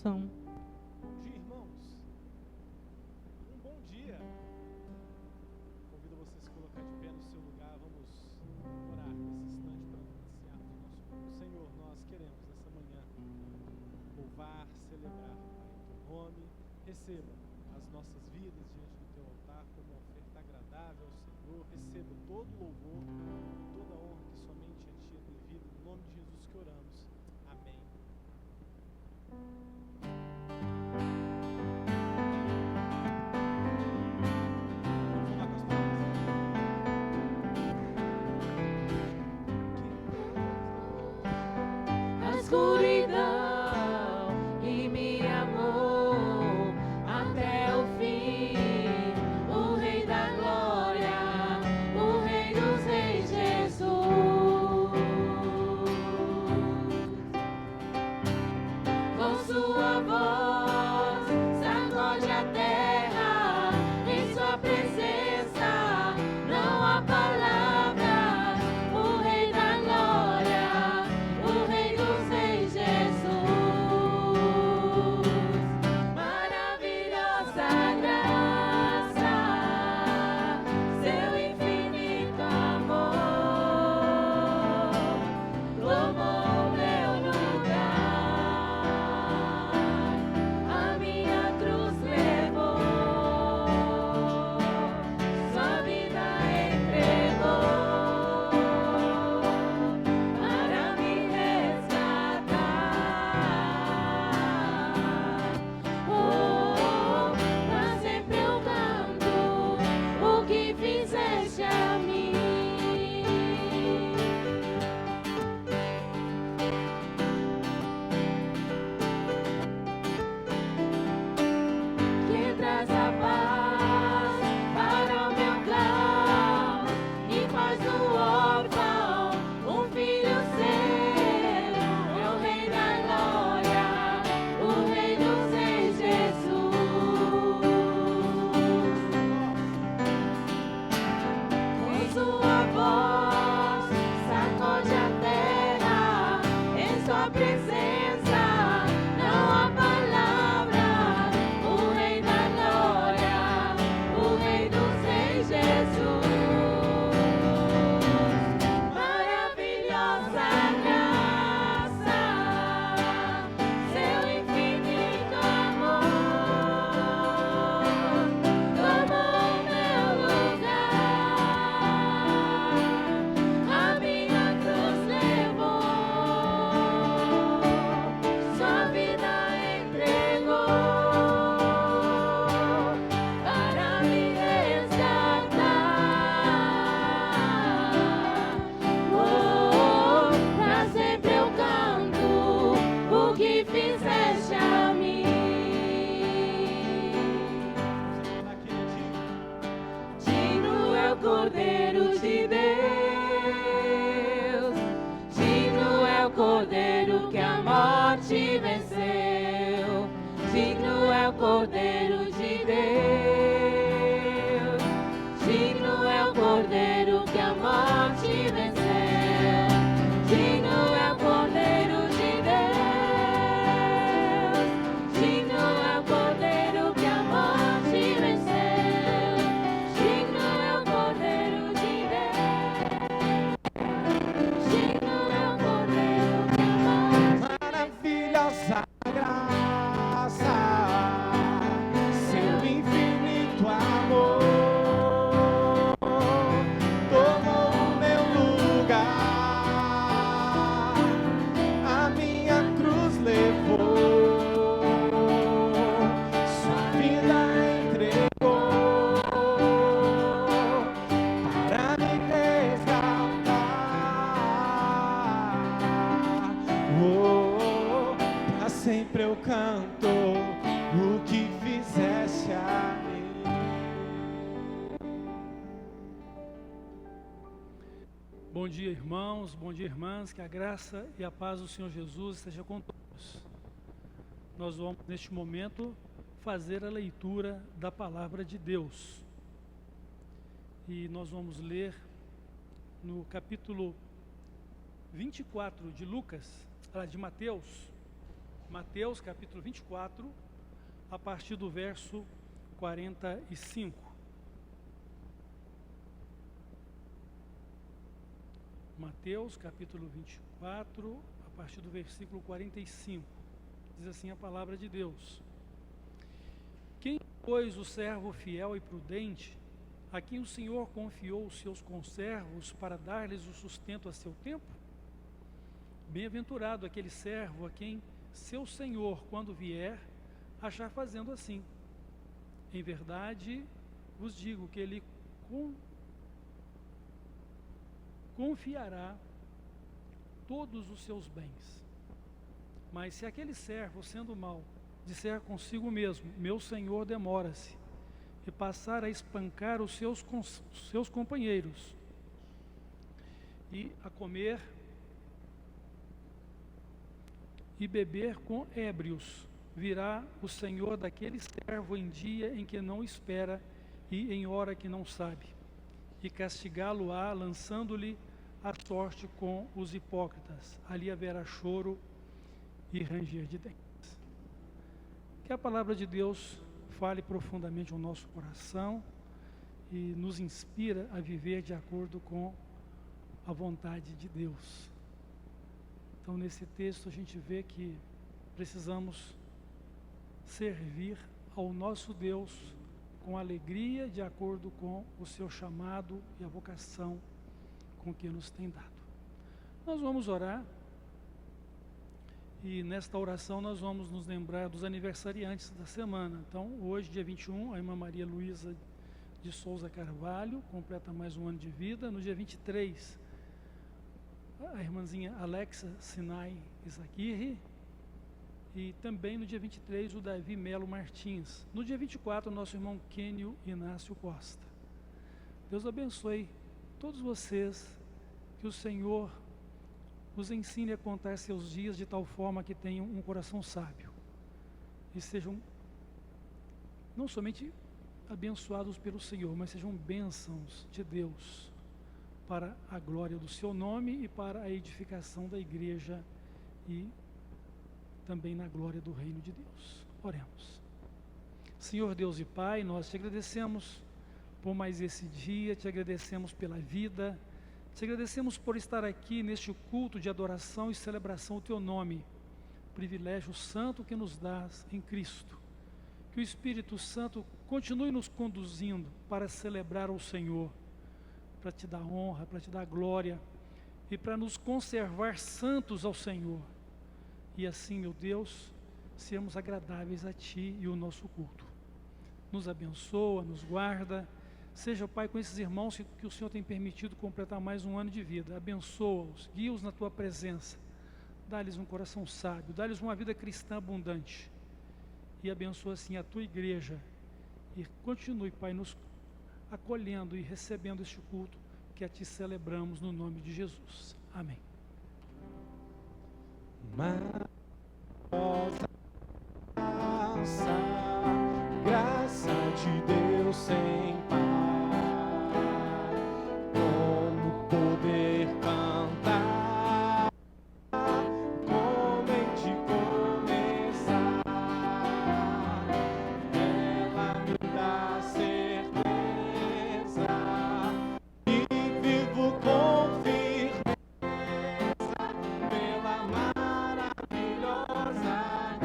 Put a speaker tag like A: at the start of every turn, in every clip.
A: coração.
B: Bom dia, irmãos. Um bom dia. Convido você a se colocar de pé no seu lugar. Vamos orar nesse instante para iniciarmos o nosso culto. Senhor, nós queremos nessa manhã louvar, celebrar, Pai, o teu nome. Receba as nossas vidas diante do teu altar como uma oferta agradável ao Senhor. Receba todo o louvor e toda a honra que somente a ti é devida. No nome de Jesus que oramos. Amém. Vamos lá com as palavras.
C: A escuridão e me amou até o fim. O Rei da Glória, o Rei dos Reis, Jesus. Com sua voz sacode a terra, em sua presença não há palavras. O Rei da Glória, o Rei dos Reis, Jesus. Maravilhosa graça, seu infinito amor tomou meu lugar, a minha cruz levou, sua vida entregou para me resgatar. Oh, pra sempre eu canto o que fizeste a mim. Que traz a paz para o meu clau e faz do órfão um filho seu. É o Rei da Glória, o Rei dos Reis, Jesus. Com sua voz sacode a terra, em sua presença não há palavras. O Rei da Glória, o Rei dos Reis, Jesus. Maravilhosa graça, seu infinito amor tomou meu lugar, a minha cruz levou, sua vida entregou para me resgatar. Oh, pra sempre eu canto o que fizeste a mim. Digno é o Cordeiro de Deus, digno é o Cordeiro que a morte venceu, digno é o Cordeiro de Deus, digno é o Cordeiro que a morte venceu, digno é o Cordeiro de Deus, digno é o Cordeiro que a morte venceu, digno é o Cordeiro de Deus, digno é o Cordeiro que a morte
B: Maravilhosa graça, seu infinito amor tomou o meu lugar, a minha cruz levou, sua vida entregou para me resgatar. Oh, pra sempre eu canto o que fizeste a mim.
D: Bom dia, irmãos, bom dia, irmãs, que a graça e a paz do Senhor Jesus esteja com todos. Nós vamos, neste momento, fazer a leitura da Palavra de Deus. E nós vamos ler no capítulo 24 de Mateus, Mateus capítulo 24, a partir do verso 45. Mateus capítulo 24, a partir do versículo 45. Diz assim a palavra de Deus: Quem, pois, o servo fiel e prudente, a quem o Senhor confiou os seus conservos para dar-lhes o sustento a seu tempo? Bem-aventurado aquele servo a quem seu Senhor, quando vier, achar fazendo assim. Em verdade, vos digo que ele confiará todos os seus bens. Mas se aquele servo, sendo mau, disser consigo mesmo: meu senhor demora-se, e passar a espancar os seus companheiros, e a comer e beber com ébrios, virá o senhor daquele servo em dia em que não espera e em hora que não sabe, e castigá-lo-á, lançando-lhe a sorte com os hipócritas. Ali haverá choro e ranger de dentes. Que a palavra de Deus fale profundamente ao nosso coração e nos inspira a viver de acordo com a vontade de Deus. Então, nesse texto a gente vê que precisamos servir ao nosso Deus com alegria, de acordo com o seu chamado e a vocação com que nos tem dado. Nós vamos orar, e nesta oração nós vamos nos lembrar dos aniversariantes da semana. Então, hoje, dia 21, a irmã Maria Luísa de Souza Carvalho completa mais um ano de vida. No dia 23, a irmãzinha Alexa Sinai Isaguirre. E também no dia 23, o Davi Melo Martins. No dia 24, o nosso irmão Kênio Inácio Costa. Deus abençoe todos vocês, que o Senhor os ensine a contar seus dias de tal forma que tenham um coração sábio e sejam não somente abençoados pelo Senhor, mas sejam bênçãos de Deus para a glória do seu nome e para a edificação da igreja e também na glória do reino de Deus. Oremos. Senhor Deus e Pai, nós te agradecemos por mais esse dia, te agradecemos pela vida, te agradecemos por estar aqui neste culto de adoração e celebração ao teu nome, privilégio santo que nos dás em Cristo. Que o Espírito Santo continue nos conduzindo para celebrar ao Senhor, para te dar honra, para te dar glória e para nos conservar santos ao Senhor. E assim, meu Deus, sermos agradáveis a Ti e o nosso culto. Nos abençoa, nos guarda. Seja, Pai, com esses irmãos que o Senhor tem permitido completar mais um ano de vida. Abençoa-os, guia-os na Tua presença. Dá-lhes um coração sábio, dá-lhes uma vida cristã abundante. E abençoa assim a Tua igreja. E continue, Pai, nos acolhendo e recebendo este culto que a Ti celebramos no nome de Jesus. Amém.
B: Graça de Deus sem par, como poder cantar, como em te começar, ela me dá certeza e vivo com firmeza pela maravilhosa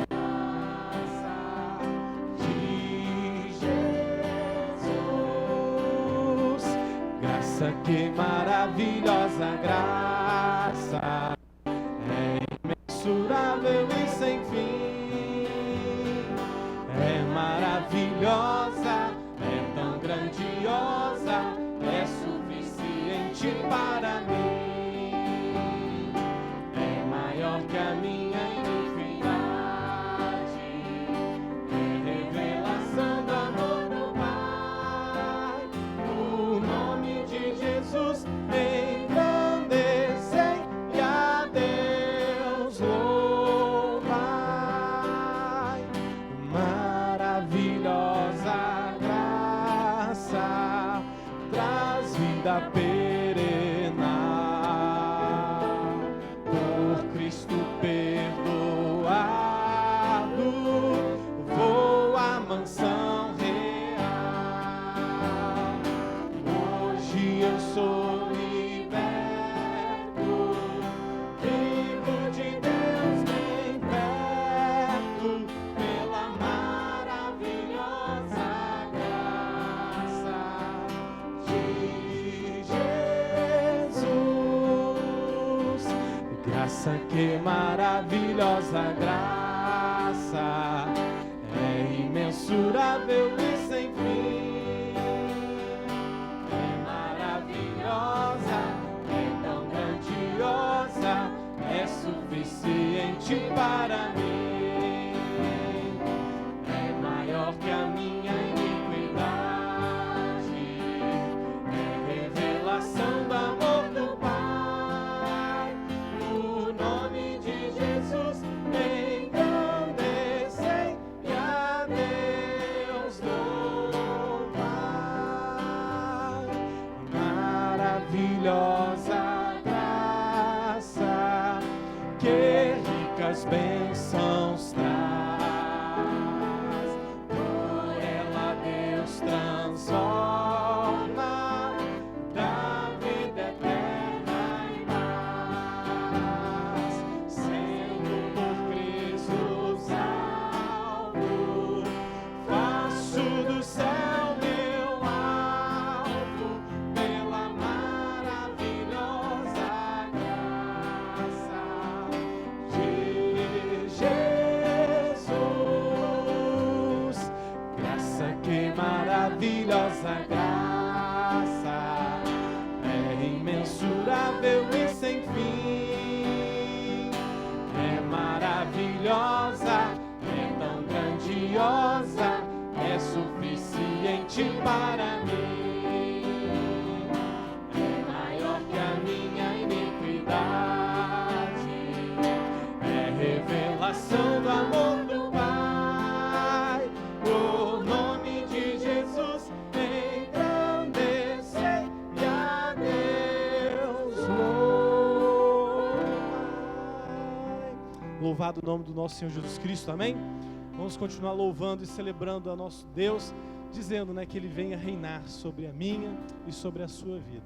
B: graça de Jesus. Graça, que maravilhosa graça, é imensurável e sem fim, é maravilhosa, é tão grandiosa, é suficiente para mim, é maior que a minha iniquidade, é revelação do amor do Pai. O nome de Jesus engrandecei e a Deus louvai. Maravilhosa graça traz vida perena, por Cristo perdoar. que maravilhosa graça, é imensurável e sem fim. É maravilhosa, é tão grandiosa, é suficiente para mim. É maior que a minha iniquidade, é revelação do amor do Pai. O nome de Jesus engrandecei e a Deus louvar. Maravilhosa graça, que ricas bênçãos traz. Por ela Deus transforma, dá vida eterna em paz. Sendo por Cristo salvo, faço do céu meu alvo, pela maravilhosa graça de Jesus. Graça, que maravilhosa graça, é imensurável e sem fim. É maravilhosa, é tão grandiosa, é suficiente para mim. É maior que a minha iniquidade, é revelação do amor do Pai. O nome de Jesus engrandecei e a Deus louvai. Louvado o nome do nosso Senhor Jesus Cristo, amém? Vamos continuar louvando e celebrando a nosso Deus, dizendo, né, que Ele venha reinar sobre a minha e sobre a sua vida.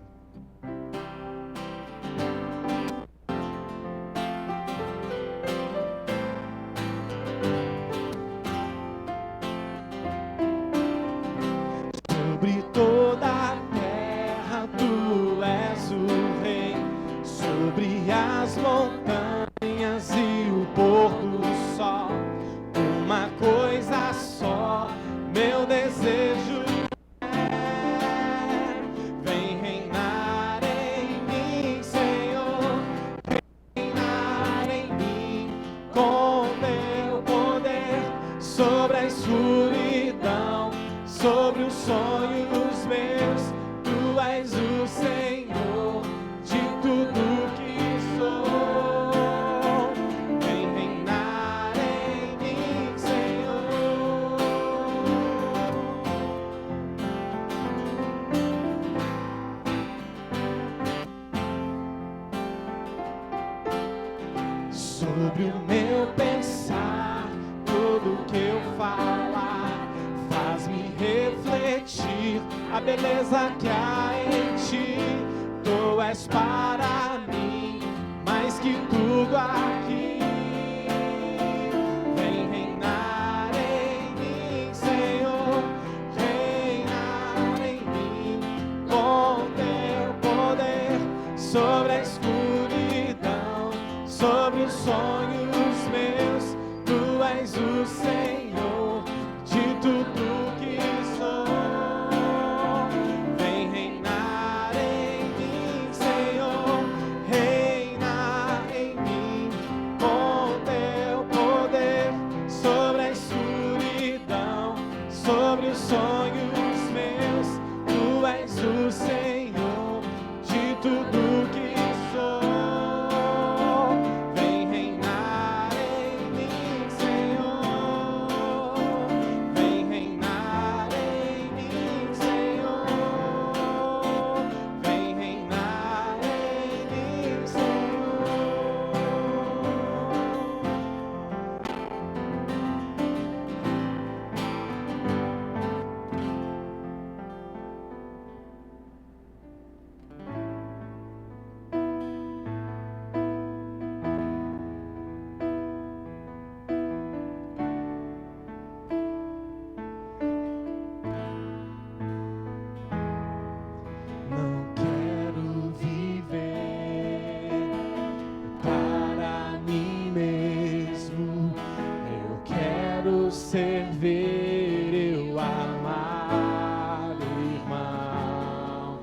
B: Sobre toda a terra tu és o rei, sobre as montanhas e o pôr do sol. Uma coisa só, meu desejo é: vem reinar em mim, Senhor, reinar em mim com teu poder, sobre a escuridão, sobre os sonhos meus. Tu és o Senhor de tudo que sou. Vem reinar em mim, Senhor. Sobre o meu pensar, tudo que eu falar, faz-me refletir a beleza que há em ti. Tu és para mim mais que tudo aqui. Vem reinar em mim, Senhor, reinar em mim com teu poder, sobre a escuridão, sobre os sonhos meus. Tu és o Senhor de tudo que sou. Vem reinar em mim, Senhor, reinar em mim com teu poder, sobre a escuridão, sobre os sonhos meus. Tu és o Senhor de tudo que sou. Vem reinar em mim, Senhor, vem reinar em mim, Senhor, vem reinar em mim, Senhor. servir, eu amar o irmão,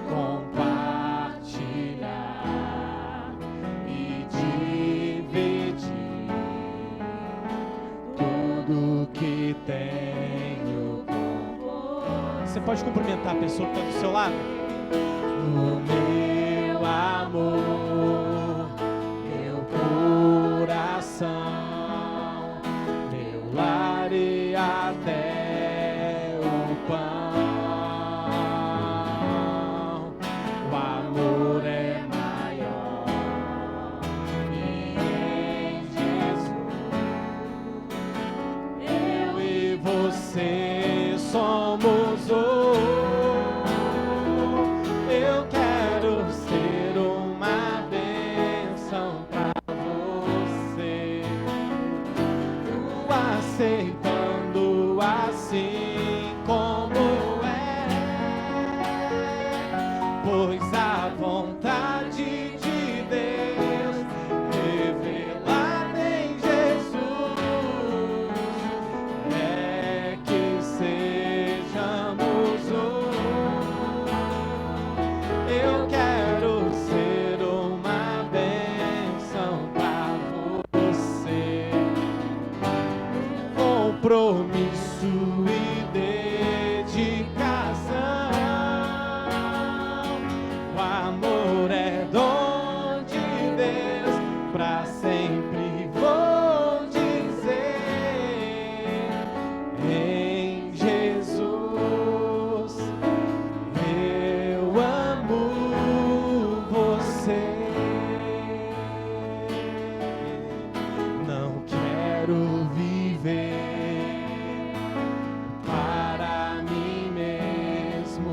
B: compartilhar e dividir tudo que tenho com você. Você pode cumprimentar a pessoa que está do seu lado? O meu amor, meu coração, meu lar e até o pão. O amor é maior e em Jesus eu e você somos um. Eu quero ser uma bênção pra você, o aceitando assim como é, pois a vontade de Deus revelada em Jesus é que sejamos um. Eu quero ser uma bênção pra você, compromisso e dedicação. O amor é dom de Deus, pra sempre vou dizer, em Jesus eu amo você. Não quero viver para mim mesmo,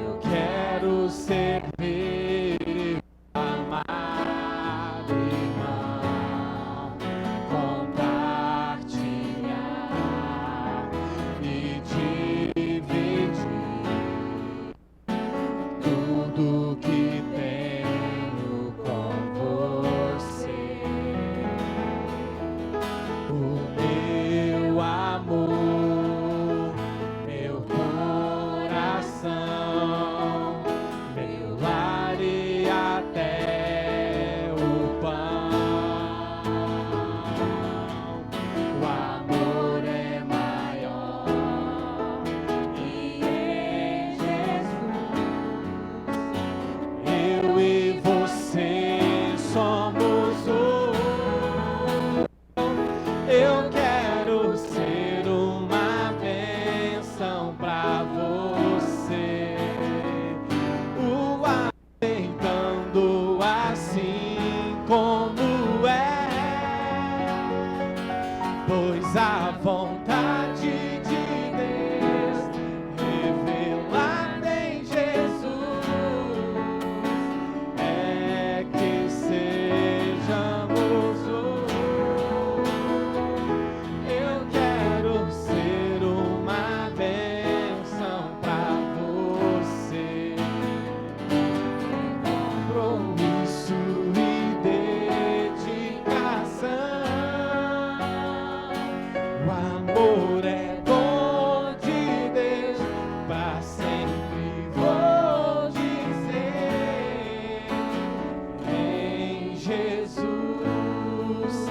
B: eu quero servir e amar o irmão, compartilhar e dividir tudo que tenho com você. O meu amor, meu coração, meu lar e até o pão. O amor é maior e em Jesus eu e você somos um. Eu quero ser uma bênção pra você, o aceitando assim como é, pois a vontade de Deus revelada em Jesus é que sejamos um. Eu quero ser uma bênção pra você, compromisso e dedicação. O amor é dom de Deus, pra sempre vou dizer, em Jesus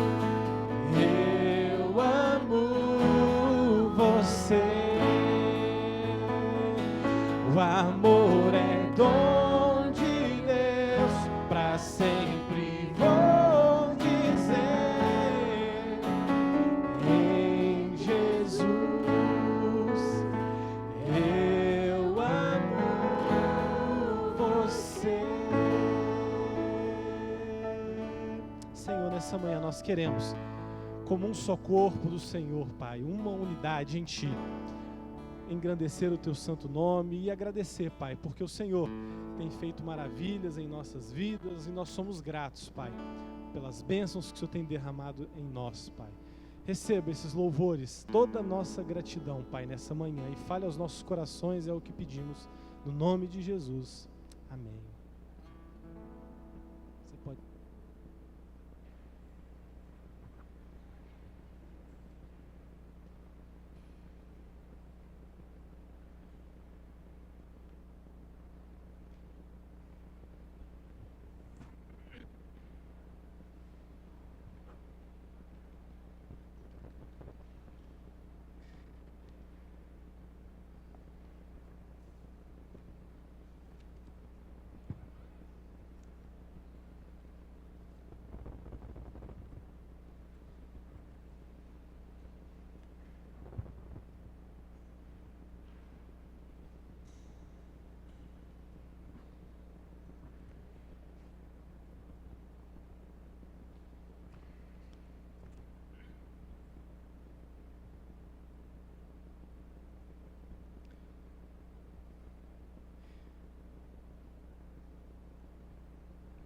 B: eu amo você. O amor é dom de Deus, pra sempre vou dizer, em Jesus eu amo você. Senhor, nessa manhã nós queremos, como um só corpo do Senhor, Pai, uma unidade em Ti, engrandecer o Teu santo nome e agradecer, Pai, porque o Senhor tem feito maravilhas em nossas vidas e nós somos gratos, Pai, pelas bênçãos que o Senhor tem derramado em nós, Pai. Receba esses louvores, toda a nossa gratidão, Pai, nessa manhã, e fale aos nossos corações, é o que pedimos, no nome de Jesus. Amém. Você pode...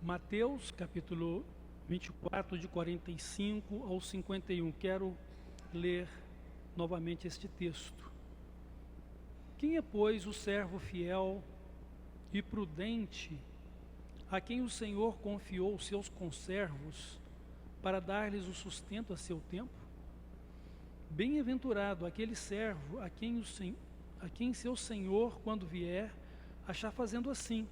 D: Mateus, capítulo 24, de 45 ao 51. Quero ler novamente este texto. Quem é, pois, o servo fiel e prudente, a quem o Senhor confiou os seus conservos, para dar-lhes o sustento a seu tempo? Bem-aventurado aquele servo a quem seu Senhor, quando vier, achar fazendo assim.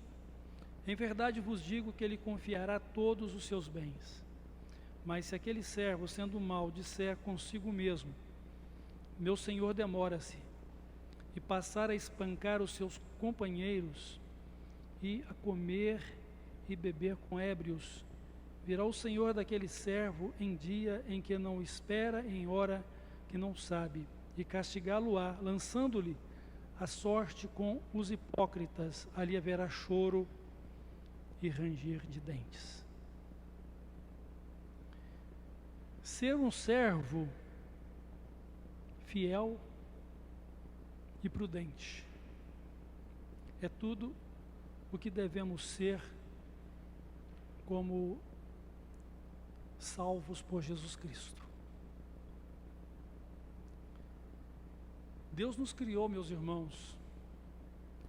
D: Em verdade vos digo que ele confiará todos os seus bens. Mas se aquele servo, sendo mau, disser consigo mesmo: meu Senhor demora-se, e passar a espancar os seus companheiros, e a comer e beber com ébrios, virá o Senhor daquele servo em dia em que não espera, em hora que não sabe, e castigá-lo-á, lançando-lhe a sorte com os hipócritas. Ali haverá choro e ranger de dentes. Ser um servo fiel e prudente é tudo o que devemos ser como salvos por Jesus Cristo. Deus nos criou, meus irmãos,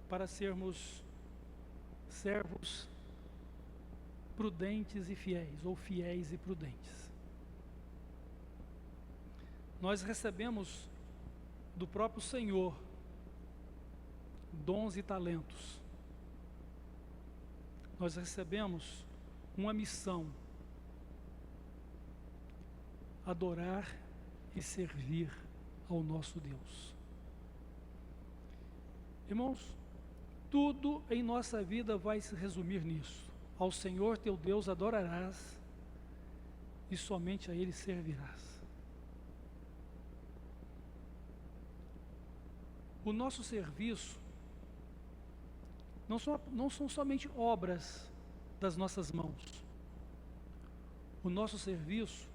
D: para sermos servos prudentes e fiéis, ou fiéis e prudentes. Nós recebemos do próprio Senhor dons e talentos. Nós recebemos uma missão: adorar e servir ao nosso Deus. Irmãos, tudo em nossa vida vai se resumir nisso: ao Senhor teu Deus adorarás e somente a Ele servirás. O nosso serviço não são somente obras das nossas mãos. O nosso serviço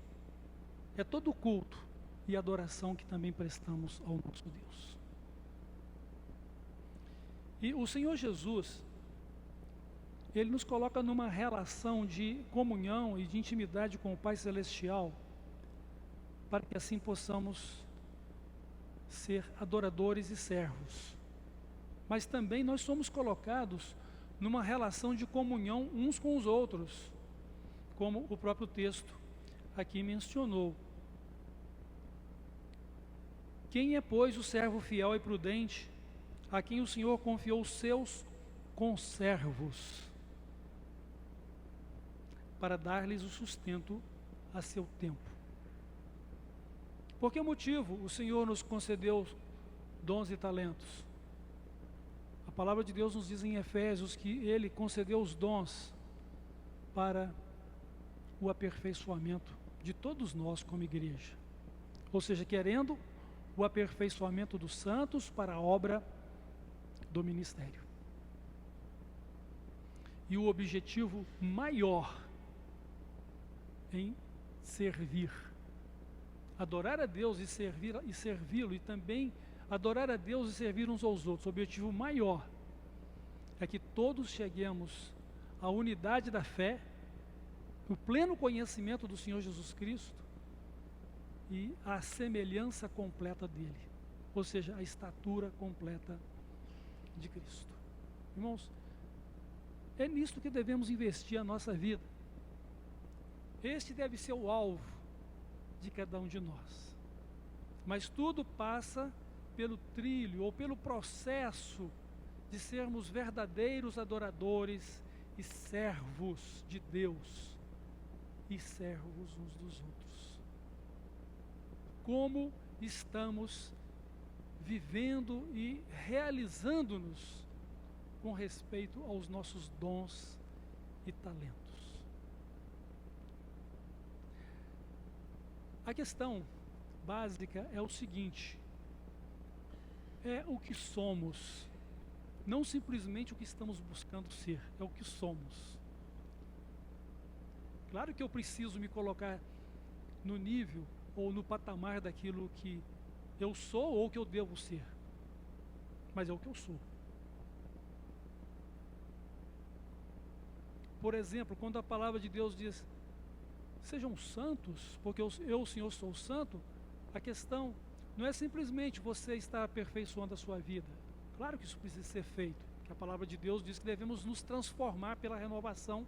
D: é todo o culto e adoração que também prestamos ao nosso Deus. E o Senhor Jesus, Ele nos coloca numa relação de comunhão e de intimidade com o Pai Celestial, para que assim possamos ser adoradores e servos. Mas também nós somos colocados numa relação de comunhão uns com os outros, como o próprio texto aqui mencionou. Quem é, pois, o servo fiel e prudente, a quem o Senhor confiou os seus conservos, para dar-lhes o sustento a seu tempo? Por que motivo o Senhor nos concedeu dons e talentos? A palavra de Deus nos diz em Efésios que Ele concedeu os dons para o aperfeiçoamento de todos nós como igreja. Ou seja, querendo o aperfeiçoamento dos santos para a obra do ministério. E o objetivo maior em servir, adorar a Deus e servi-lo, e também adorar a Deus e servir uns aos outros. O objetivo maior é que todos cheguemos à unidade da fé, o pleno conhecimento do Senhor Jesus Cristo e a semelhança completa dele, ou seja, a estatura completa de Cristo. Irmãos, é nisto que devemos investir a nossa vida. Este deve ser o alvo de cada um de nós. Mas tudo passa pelo trilho ou pelo processo de sermos verdadeiros adoradores e servos de Deus e servos uns dos outros. Como estamos vivendo e realizando-nos com respeito aos nossos dons e talentos? A questão básica é o seguinte: é o que somos, não simplesmente o que estamos buscando ser, é o que somos. Claro que eu preciso me colocar no nível ou no patamar daquilo que eu sou ou que eu devo ser, mas é o que eu sou. Por exemplo, quando a palavra de Deus diz, sejam santos, porque eu, Senhor, sou santo, a questão não é simplesmente você estar aperfeiçoando a sua vida. Claro que isso precisa ser feito, que a palavra de Deus diz que devemos nos transformar pela renovação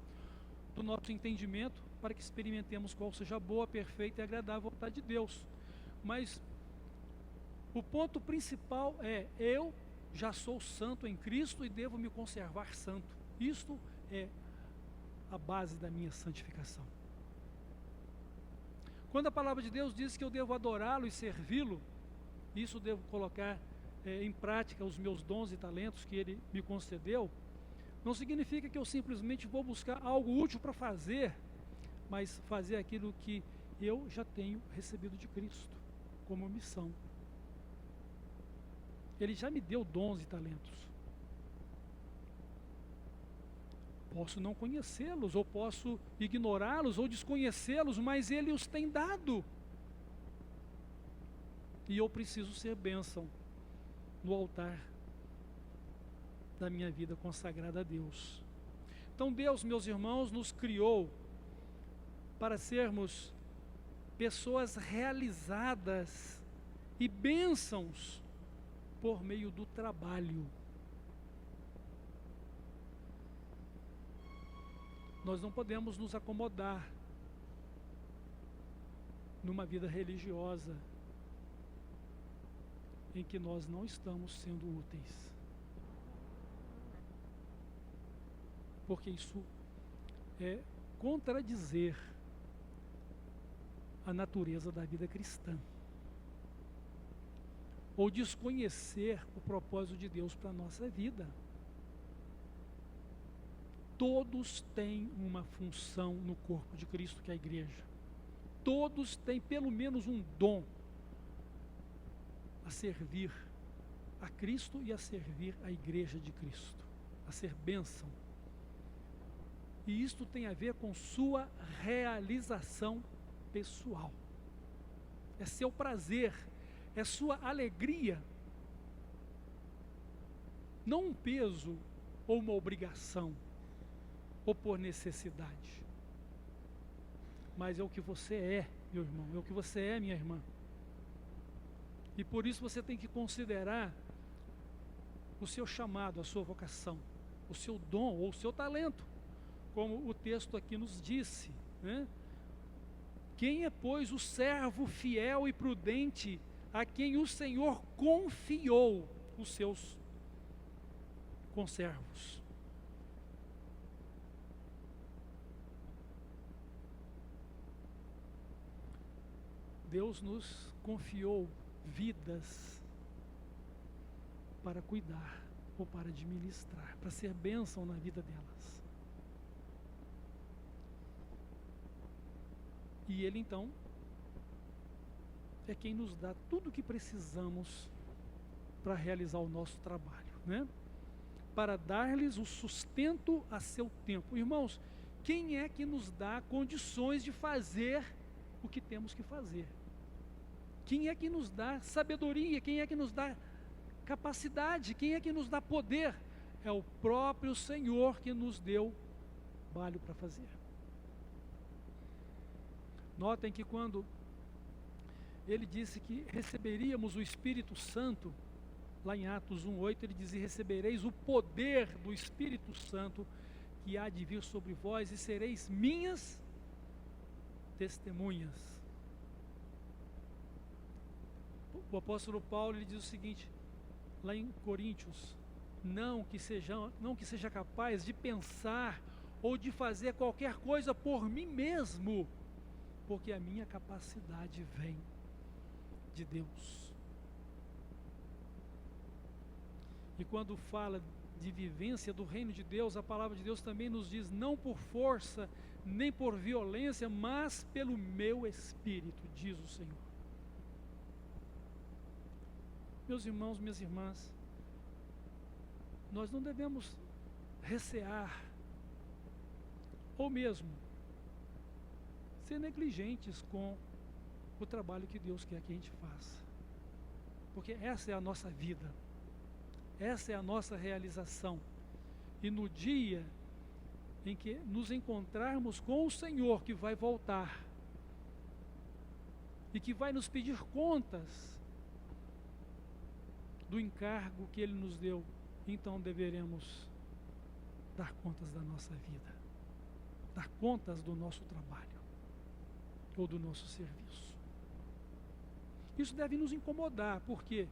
D: do nosso entendimento, para que experimentemos qual seja a boa, perfeita e agradável vontade de Deus. Mas o ponto principal é, eu já sou santo em Cristo e devo me conservar santo. Isto é a base da minha santificação. Quando a palavra de Deus diz que eu devo adorá-lo e servi-lo, isso devo colocar em prática os meus dons e talentos que Ele me concedeu, não significa que eu simplesmente vou buscar algo útil para fazer, mas fazer aquilo que eu já tenho recebido de Cristo como missão. Ele já me deu dons e talentos. Posso não conhecê-los, ou posso ignorá-los, ou desconhecê-los, mas Ele os tem dado. E eu preciso ser bênção no altar da minha vida consagrada a Deus. Então Deus, meus irmãos, nos criou para sermos pessoas realizadas e bênçãos por meio do trabalho. Nós não podemos nos acomodar numa vida religiosa em que nós não estamos sendo úteis. Porque isso é contradizer a natureza da vida cristã. Ou desconhecer o propósito de Deus para a nossa vida. Todos têm uma função no corpo de Cristo, que é a igreja. Todos têm pelo menos um dom a servir a Cristo e a servir a igreja de Cristo, a ser bênção. E isto tem a ver com sua realização pessoal. É seu prazer, é sua alegria. Não um peso ou uma obrigação, ou por necessidade. Mas é o que você é, meu irmão, é o que você é, minha irmã. E por isso você tem que considerar o seu chamado, a sua vocação, o seu dom ou o seu talento, como o texto aqui nos disse, né? Quem é, pois, o servo fiel e prudente a quem o Senhor confiou os seus conservos? Deus nos confiou vidas para cuidar ou para administrar, para ser bênção na vida delas. E Ele então é quem nos dá tudo o que precisamos para realizar o nosso trabalho, né? Para dar-lhes o sustento a seu tempo. Irmãos, quem é que nos dá condições de fazer o que temos que fazer? Quem é que nos dá sabedoria? Quem é que nos dá capacidade? Quem é que nos dá poder? É o próprio Senhor que nos deu trabalho para fazer. Notem que quando Ele disse que receberíamos o Espírito Santo, lá em Atos 1:8, Ele dizia: recebereis o poder do Espírito Santo que há de vir sobre vós e sereis minhas testemunhas. O apóstolo Paulo, ele diz o seguinte, lá em Coríntios: não que seja capaz de pensar ou de fazer qualquer coisa por mim mesmo, porque a minha capacidade vem de Deus. E quando fala de vivência do reino de Deus, a palavra de Deus também nos diz: não por força, nem por violência, mas pelo meu Espírito, diz o Senhor. Meus irmãos, minhas irmãs, nós não devemos recear, ou mesmo ser negligentes com o trabalho que Deus quer que a gente faça, porque essa é a nossa vida, essa é a nossa realização. E no dia em que nos encontrarmos com o Senhor que vai voltar e que vai nos pedir contas do encargo que Ele nos deu, então deveremos dar contas da nossa vida, dar contas do nosso trabalho ou do nosso serviço. Isso deve nos incomodar, por quê?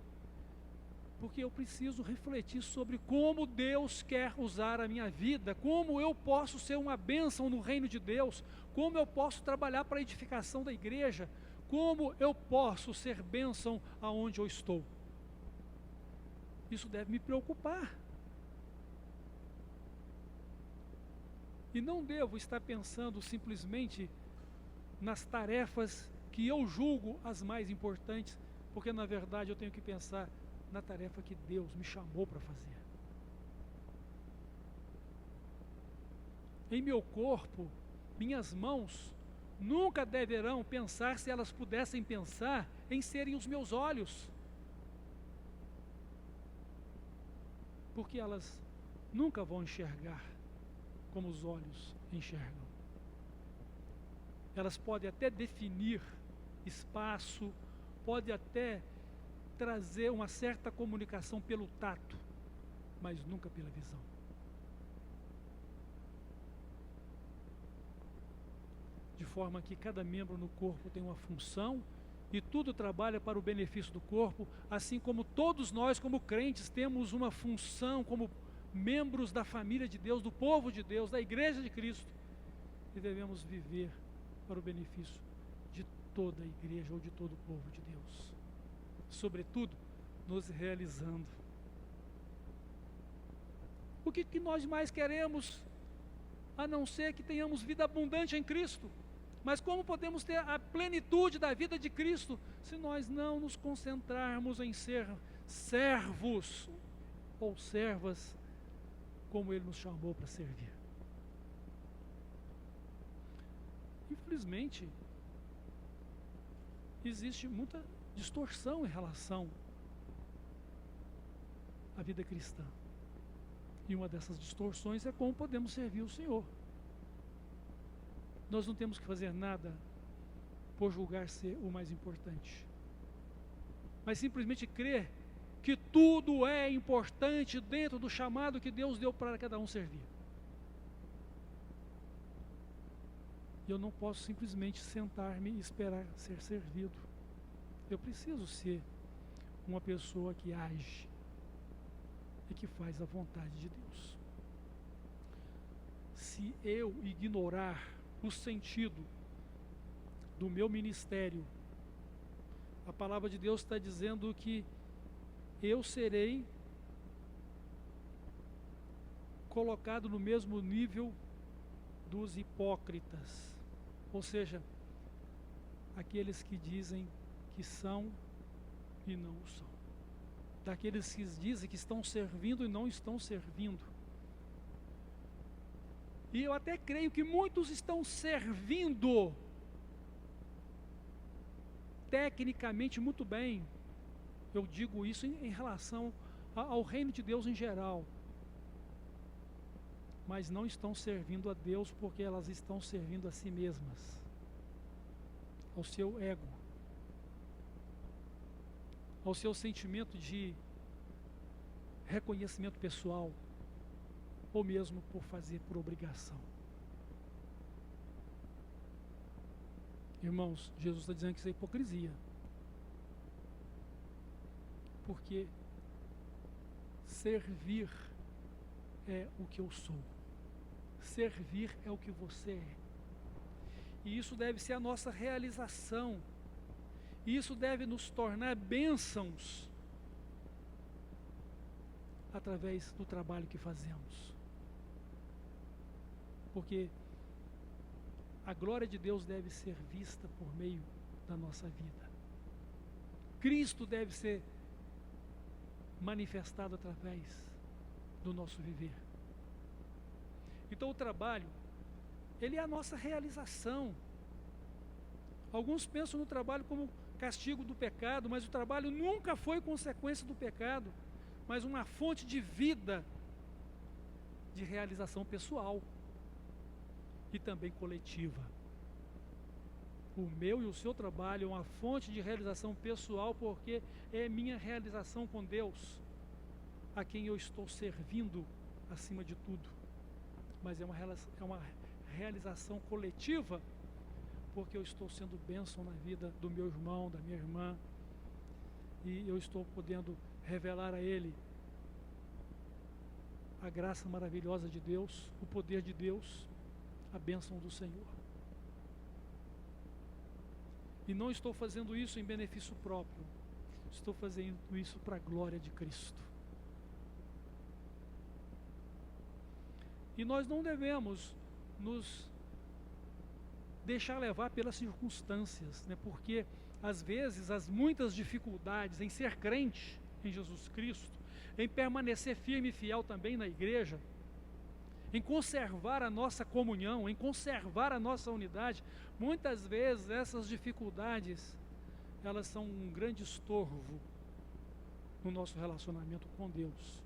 D: Porque eu preciso refletir sobre como Deus quer usar a minha vida, como eu posso ser uma bênção no reino de Deus, como eu posso trabalhar para a edificação da igreja, como eu posso ser bênção aonde eu estou. Isso deve me preocupar. E não devo estar pensando simplesmente nas tarefas que eu julgo as mais importantes, porque na verdade eu tenho que pensar na tarefa que Deus me chamou para fazer. Em meu corpo, minhas mãos nunca deverão pensar, se elas pudessem pensar, em serem os meus olhos, porque elas nunca vão enxergar como os olhos enxergam. Elas podem até definir espaço, podem até trazer uma certa comunicação pelo tato, mas nunca pela visão. De forma que cada membro no corpo tem uma função e tudo trabalha para o benefício do corpo, assim como todos nós, como crentes, temos uma função como membros da família de Deus, do povo de Deus, da igreja de Cristo, e devemos viver para o benefício de toda a igreja ou de todo o povo de Deus, sobretudo nos realizando. O que nós mais queremos, a não ser que tenhamos vida abundante em Cristo? Mas como podemos ter a plenitude da vida de Cristo se nós não nos concentrarmos em ser servos ou servas como Ele nos chamou para servir? Infelizmente, existe muita distorção em relação à vida cristã. E uma dessas distorções é como podemos servir o Senhor. Nós não temos que fazer nada por julgar ser o mais importante, mas simplesmente crer que tudo é importante dentro do chamado que Deus deu para cada um servir. E eu não posso simplesmente sentar-me e esperar ser servido. Eu preciso ser uma pessoa que age e que faz a vontade de Deus. Se eu ignorar o sentido do meu ministério, a palavra de Deus está dizendo que eu serei colocado no mesmo nível dos hipócritas, ou seja, aqueles que dizem que são e não o são, daqueles que dizem que estão servindo e não estão servindo. E eu até creio que muitos estão servindo tecnicamente muito bem. Eu digo isso em relação ao reino de Deus em geral. Mas não estão servindo a Deus porque elas estão servindo a si mesmas, ao seu ego, ao seu sentimento de reconhecimento pessoal, ou mesmo por fazer por obrigação. Irmãos, Jesus está dizendo que isso é hipocrisia. Porque servir é o que eu sou. Servir é o que você é. E isso deve ser a nossa realização. E isso deve nos tornar bênçãos através do trabalho que fazemos. Porque a glória de Deus deve ser vista por meio da nossa vida. Cristo deve ser manifestado através do nosso viver. Então o trabalho, ele é a nossa realização. Alguns pensam no trabalho como castigo do pecado, mas o trabalho nunca foi consequência do pecado, mas uma fonte de vida, de realização pessoal. e também coletiva. O meu e o seu trabalho é uma fonte de realização pessoal, porque é minha realização com Deus, a quem eu estou servindo acima de tudo. Mas é uma realização coletiva, porque eu estou sendo bênção na vida do meu irmão, da minha irmã, e eu estou podendo revelar a ele a graça maravilhosa de Deus, o poder de Deus, a bênção do Senhor. E não estou fazendo isso em benefício próprio, estou fazendo isso para a glória de Cristo. E nós não devemos nos deixar levar pelas circunstâncias, né? Porque às vezes as muitas dificuldades em ser crente em Jesus Cristo, em permanecer firme e fiel também na igreja, em conservar a nossa comunhão, em conservar a nossa unidade, muitas vezes essas dificuldades, elas são um grande estorvo no nosso relacionamento com Deus.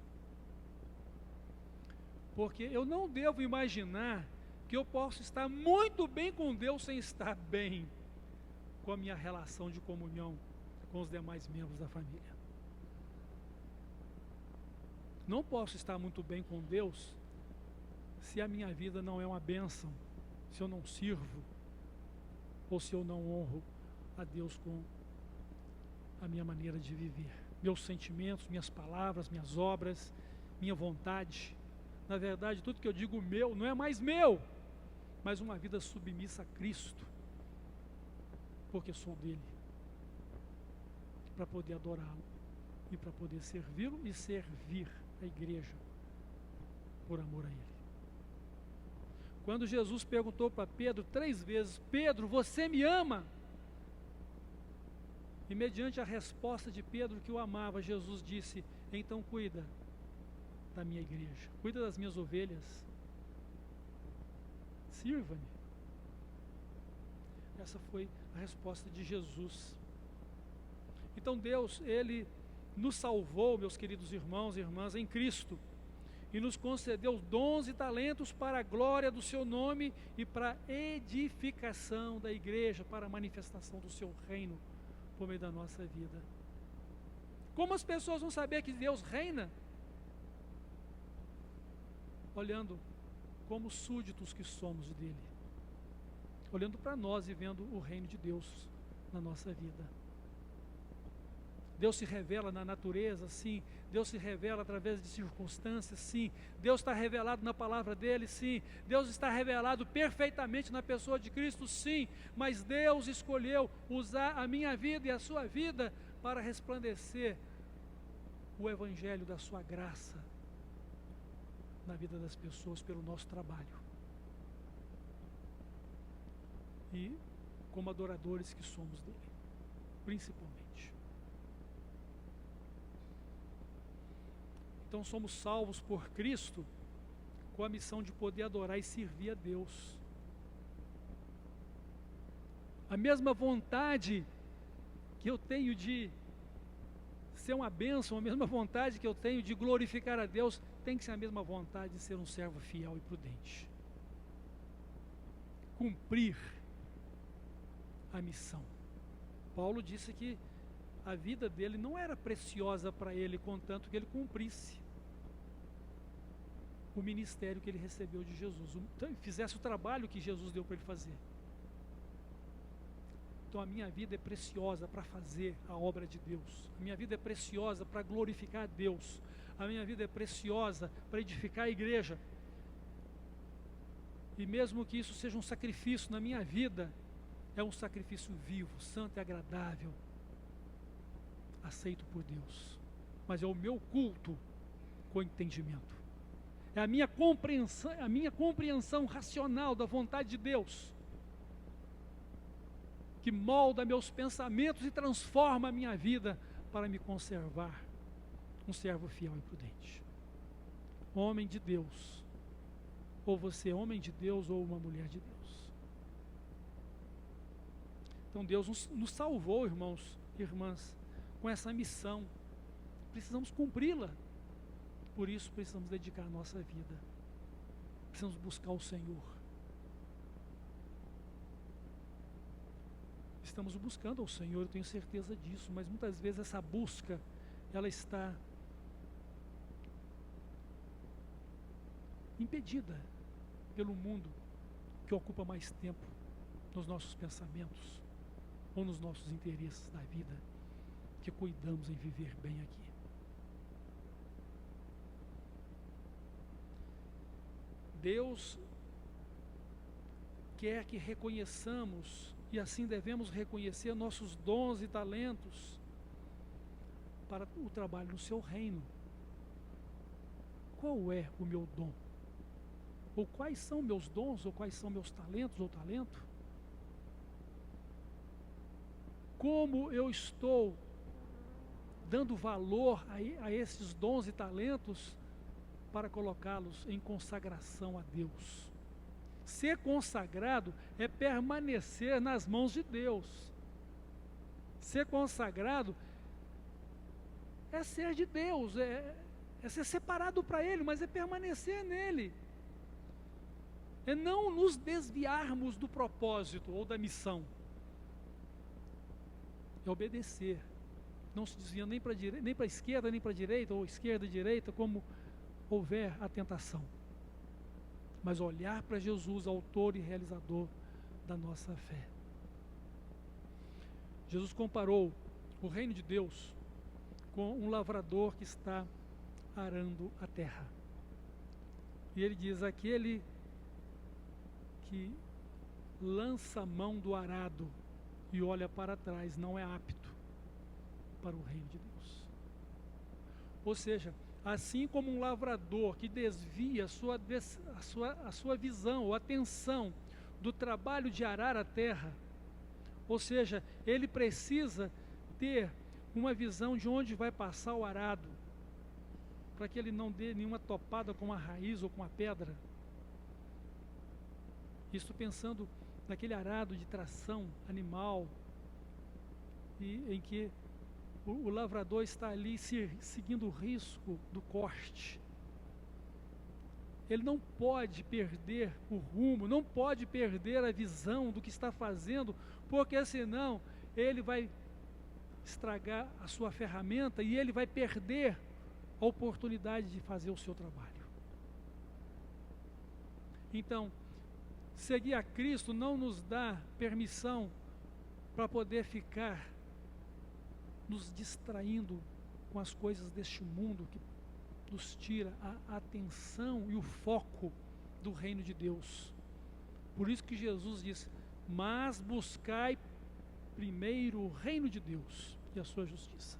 D: Porque eu não devo imaginar que eu posso estar muito bem com Deus sem estar bem com a minha relação de comunhão com os demais membros da família. Não posso estar muito bem com Deus se a minha vida não é uma bênção, se eu não sirvo, ou se eu não honro a Deus com a minha maneira de viver, meus sentimentos, minhas palavras, minhas obras, minha vontade. Na verdade, tudo que eu digo meu não é mais meu, mas uma vida submissa a Cristo, porque sou dele, para poder adorá-lo e para poder servi-lo e servir a igreja por amor a ele. Quando Jesus perguntou para Pedro 3 vezes: Pedro, você me ama? E mediante a resposta de Pedro que o amava, Jesus disse: então cuida da minha igreja, cuida das minhas ovelhas, sirva-me. Essa foi a resposta de Jesus. Então Deus, Ele nos salvou, meus queridos irmãos e irmãs, em Cristo, e nos concedeu dons e talentos para a glória do seu nome e para a edificação da igreja, para a manifestação do seu reino por meio da nossa vida. Como as pessoas vão saber que Deus reina? Olhando como súditos que somos dele, olhando para nós e vendo o reino de Deus na nossa vida. Deus se revela na natureza, sim. Deus se revela através de circunstâncias, sim. Deus está revelado na palavra dele, sim. Deus está revelado perfeitamente na pessoa de Cristo, sim. Mas Deus escolheu usar a minha vida e a sua vida para resplandecer o evangelho da sua graça na vida das pessoas pelo nosso trabalho. E como adoradores que somos dele, principalmente. Então somos salvos por Cristo com a missão de poder adorar e servir a Deus. A mesma vontade que eu tenho de ser uma bênção, a mesma vontade que eu tenho de glorificar a Deus, tem que ser a mesma vontade de ser um servo fiel e prudente. Cumprir a missão. Paulo disse que a vida dele não era preciosa para ele, contanto que ele cumprisse o ministério que ele recebeu de Jesus, fizesse o trabalho que Jesus deu para ele fazer. Então a minha vida é preciosa para fazer a obra de Deus, a minha vida é preciosa para glorificar a Deus, a minha vida é preciosa para edificar a igreja. E mesmo que isso seja um sacrifício na minha vida, é um sacrifício vivo, santo e agradável, aceito por Deus, mas é o meu culto com entendimento, é a minha compreensão racional da vontade de Deus, que molda meus pensamentos e transforma a minha vida para me conservar um servo fiel e prudente, homem de Deus, ou você é homem de Deus ou uma mulher de Deus. Então Deus nos salvou, irmãos e irmãs, com essa missão, precisamos cumpri-la. Por isso precisamos dedicar a nossa vida, precisamos buscar o Senhor, estamos buscando ao Senhor, eu tenho certeza disso, mas muitas vezes essa busca, ela está impedida pelo mundo que ocupa mais tempo nos nossos pensamentos ou nos nossos interesses da vida, que cuidamos em viver bem aqui. Deus quer que reconheçamos, e assim devemos reconhecer nossos dons e talentos para o trabalho no seu reino. Qual é o meu dom? Ou quais são meus dons, ou quais são meus talentos ou talento? Como eu estou dando valor a esses dons e talentos para colocá-los em consagração a Deus? Ser consagrado é permanecer nas mãos de Deus. Ser consagrado é ser de Deus, é ser separado para Ele, mas é permanecer nele. É não nos desviarmos do propósito ou da missão. É obedecer. Não se desviando nem para a esquerda, nem para a direita, ou esquerda e direita, como houver a tentação. Mas olhar para Jesus, autor e realizador da nossa fé. Jesus comparou o reino de Deus com um lavrador que está arando a terra. E ele diz: aquele que lança a mão do arado e olha para trás não é apto para o reino de Deus. Ou seja, assim como um lavrador que desvia a sua visão ou atenção do trabalho de arar a terra, ou seja, ele precisa ter uma visão de onde vai passar o arado, para que ele não dê nenhuma topada com a raiz ou com a pedra. Isso pensando naquele arado de tração animal, em que o lavrador está ali seguindo o risco do corte. Ele não pode perder o rumo, não pode perder a visão do que está fazendo, porque senão ele vai estragar a sua ferramenta e ele vai perder a oportunidade de fazer o seu trabalho. Então, seguir a Cristo não nos dá permissão para poder ficar nos distraindo com as coisas deste mundo que nos tira a atenção e o foco do reino de Deus. Por isso que Jesus diz: mas buscai primeiro o reino de Deus e a sua justiça.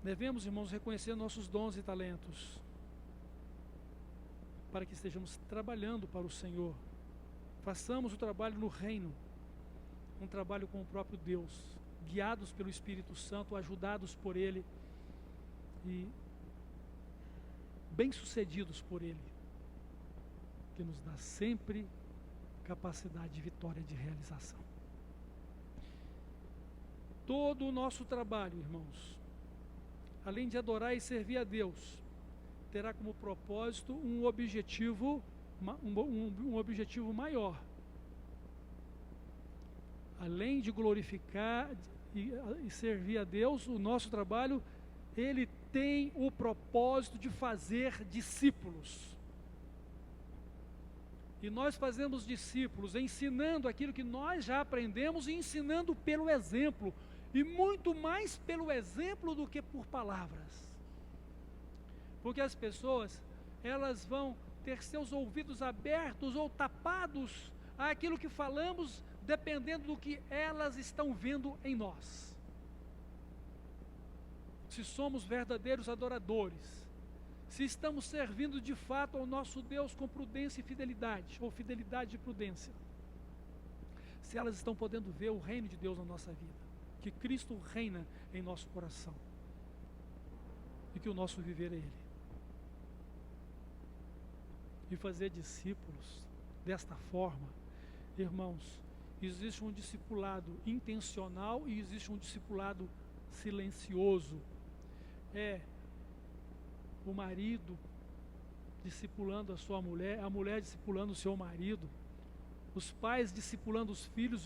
D: Devemos, irmãos, reconhecer nossos dons e talentos para que estejamos trabalhando para o Senhor. Façamos o trabalho no reino, um trabalho com o próprio Deus, guiados pelo Espírito Santo, ajudados por Ele e bem-sucedidos por Ele, que nos dá sempre capacidade de vitória, de realização. Todo o nosso trabalho, irmãos, além de adorar e servir a Deus, terá como propósito um objetivo maior. Além de glorificar e servir a Deus, o nosso trabalho, ele tem o propósito de fazer discípulos. E nós fazemos discípulos ensinando aquilo que nós já aprendemos e ensinando pelo exemplo, e muito mais pelo exemplo do que por palavras. Porque as pessoas, elas vão ter seus ouvidos abertos ou tapados àquilo que falamos, dependendo do que elas estão vendo em nós. Se somos verdadeiros adoradores, se estamos servindo de fato ao nosso Deus com prudência e fidelidade, ou fidelidade e prudência, se elas estão podendo ver o reino de Deus na nossa vida, que Cristo reina em nosso coração, e que o nosso viver é Ele. E fazer discípulos desta forma, irmãos, existe um discipulado intencional e existe um discipulado silencioso. É o marido discipulando a sua mulher, a mulher discipulando o seu marido, os pais discipulando os filhos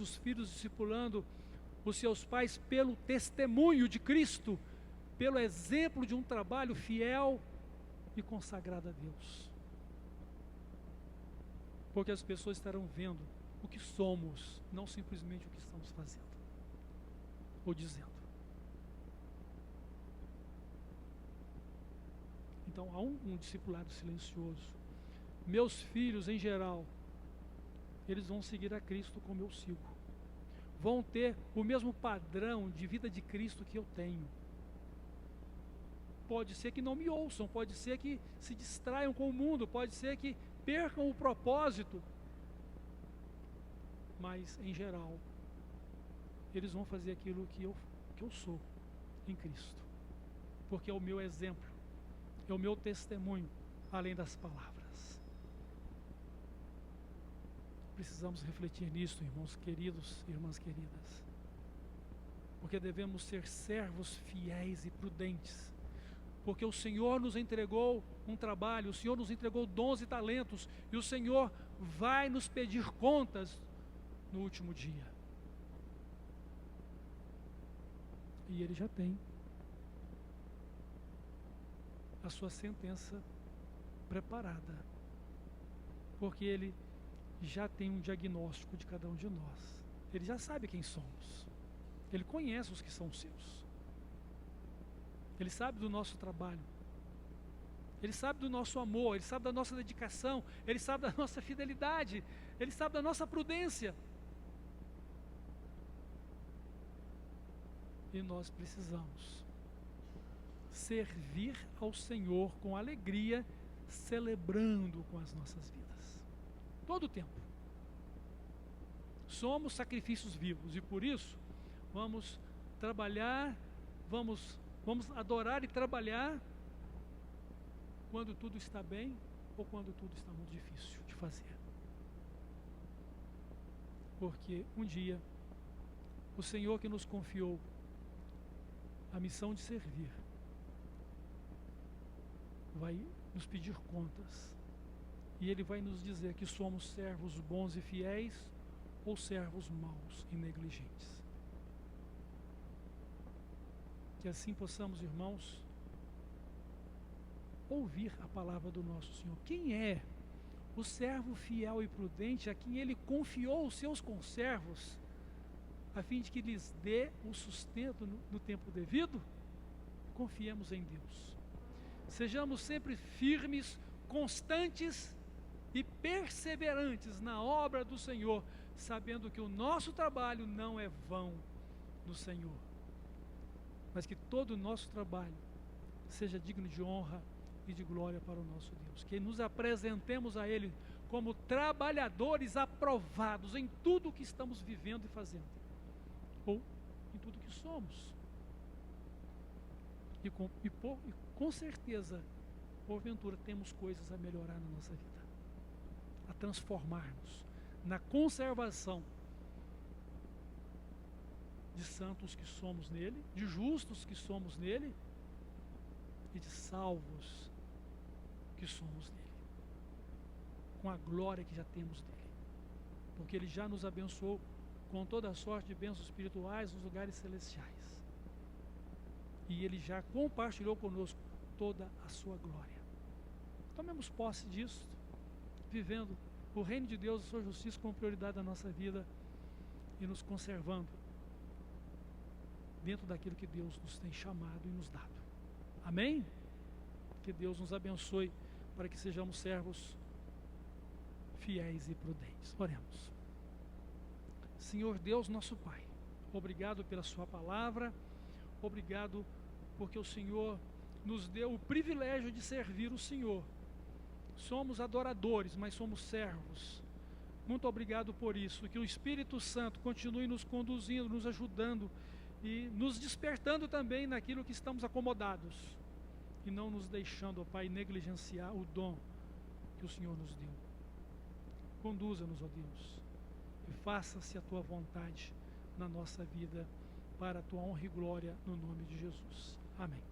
D: discipulando os seus pais pelo testemunho de Cristo, pelo exemplo de um trabalho fiel e consagrado a Deus. Porque as pessoas estarão vendo o que somos, não simplesmente o que estamos fazendo ou dizendo. Então há um discipulado silencioso. Meus filhos, em geral, eles vão seguir a Cristo como eu sigo. Vão ter o mesmo padrão de vida de Cristo que eu tenho. Pode ser que não me ouçam, pode ser que se distraiam com o mundo, pode ser que percam o propósito. Mas, em geral, eles vão fazer aquilo que eu sou em Cristo. Porque é o meu exemplo, é o meu testemunho, além das palavras. Precisamos refletir nisso, irmãos queridos, irmãs queridas. Porque devemos ser servos fiéis e prudentes. Porque o Senhor nos entregou um trabalho, o Senhor nos entregou dons e talentos, e o Senhor vai nos pedir contas no último dia. E Ele já tem a sua sentença preparada. Porque Ele já tem um diagnóstico de cada um de nós. Ele já sabe quem somos. Ele conhece os que são seus. Ele sabe do nosso trabalho. Ele sabe do nosso amor. Ele sabe da nossa dedicação. Ele sabe da nossa fidelidade. Ele sabe da nossa prudência. E nós precisamos servir ao Senhor com alegria, celebrando com as nossas vidas. Todo o tempo. Somos sacrifícios vivos e por isso vamos trabalhar, vamos adorar e trabalhar quando tudo está bem ou quando tudo está muito difícil de fazer. Porque um dia o Senhor que nos confiou a missão de servir vai nos pedir contas. E Ele vai nos dizer que somos servos bons e fiéis ou servos maus e negligentes. Que assim possamos, irmãos, ouvir a palavra do nosso Senhor. Quem é o servo fiel e prudente a quem Ele confiou os seus conservos, a fim de que lhes dê o sustento no tempo devido? Confiemos em Deus. Sejamos sempre firmes, constantes e perseverantes na obra do Senhor, sabendo que o nosso trabalho não é vão no Senhor, mas que todo o nosso trabalho seja digno de honra e de glória para o nosso Deus. Que nos apresentemos a Ele como trabalhadores aprovados em tudo o que estamos vivendo e fazendo, ou em tudo que somos. E com certeza, porventura, temos coisas a melhorar na nossa vida, a transformar-nos na conservação de santos que somos nele, de justos que somos nele e de salvos que somos nele, com a glória que já temos nele, porque Ele já nos abençoou com toda a sorte de bênçãos espirituais nos lugares celestiais, e Ele já compartilhou conosco toda a sua glória. Tomemos posse disso, vivendo o reino de Deus e a sua justiça como prioridade da nossa vida e nos conservando dentro daquilo que Deus nos tem chamado e nos dado. Amém? Que Deus nos abençoe para que sejamos servos fiéis e prudentes. Oremos. Senhor Deus, nosso Pai, obrigado pela sua palavra, obrigado porque o Senhor nos deu o privilégio de servir o Senhor. Somos adoradores, mas somos servos. Muito obrigado por isso. Que o Espírito Santo continue nos conduzindo, nos ajudando e nos despertando também naquilo que estamos acomodados. E não nos deixando, ó Pai, negligenciar o dom que o Senhor nos deu. Conduza-nos, ó Deus, e faça-se a Tua vontade na nossa vida, para a Tua honra e glória, no nome de Jesus. Amém.